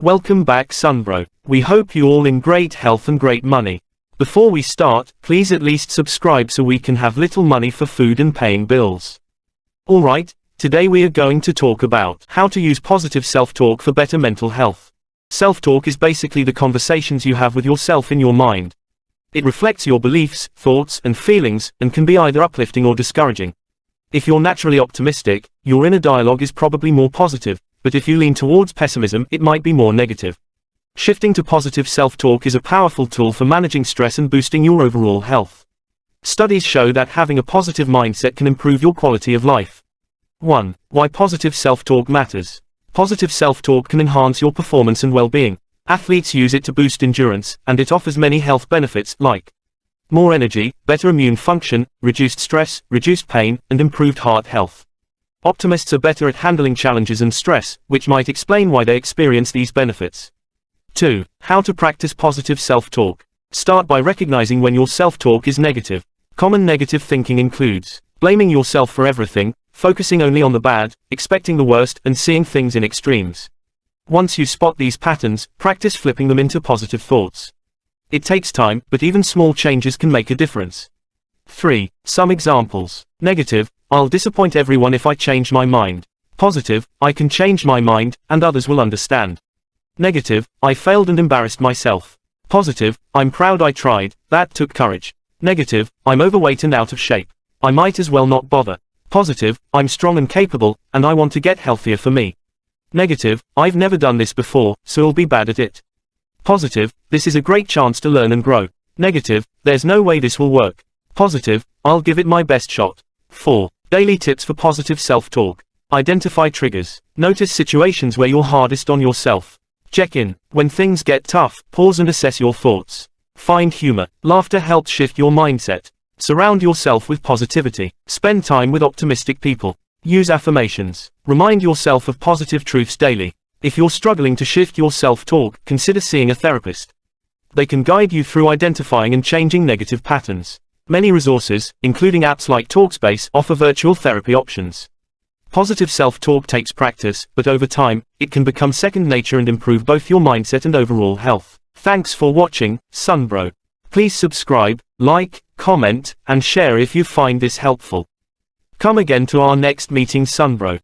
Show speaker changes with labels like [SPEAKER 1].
[SPEAKER 1] Welcome back Sunbro. We hope you all in great health and great money. Before we start, please at least subscribe so we can have little money for food and paying bills. Alright, today we are going to talk about how to use positive self-talk for better mental health. Self-talk is basically the conversations you have with yourself in your mind. It reflects your beliefs, thoughts, and feelings, and can be either uplifting or discouraging. If you're naturally optimistic, your inner dialogue is probably more positive, but if you lean towards pessimism, it might be more negative. Shifting to positive self-talk is a powerful tool for managing stress and boosting your overall health. Studies show that having a positive mindset can improve your quality of life. 1. Why positive self-talk matters. Positive self-talk can enhance your performance and well-being. Athletes use it to boost endurance, and it offers many health benefits like more energy, better immune function, reduced stress, reduced pain, and improved heart health. Optimists are better at handling challenges and stress, which might explain why they experience these benefits. 2. How to practice positive self-talk. Start by recognizing when your self-talk is negative. Common negative thinking includes blaming yourself for everything, focusing only on the bad, expecting the worst, and seeing things in extremes. Once you spot these patterns, practice flipping them into positive thoughts. It takes time, but even small changes can make a difference. 3. Some examples. Negative: I'll disappoint everyone if I change my mind. Positive: I can change my mind, and others will understand. Negative: I failed and embarrassed myself. Positive: I'm proud I tried, that took courage. Negative: I'm overweight and out of shape. I might as well not bother. Positive: I'm strong and capable, and I want to get healthier for me. Negative: I've never done this before, so I'll be bad at it. Positive: this is a great chance to learn and grow. Negative: there's no way this will work. Positive: I'll give it my best shot. 4. Daily tips for positive self-talk. Identify triggers. Notice situations where you're hardest on yourself. Check in. When things get tough, pause and assess your thoughts. Find humor. Laughter helps shift your mindset. Surround yourself with positivity. Spend time with optimistic people. Use affirmations. Remind yourself of positive truths daily. If you're struggling to shift your self-talk, consider seeing a therapist. They can guide you through identifying and changing negative patterns. Many resources, including apps like Talkspace, offer virtual therapy options. Positive self-talk takes practice, but over time, it can become second nature and improve both your mindset and overall health. Thanks for watching, Sunbro. Please subscribe, like, comment, and share if you find this helpful. Come again to our next meeting, Sunbro.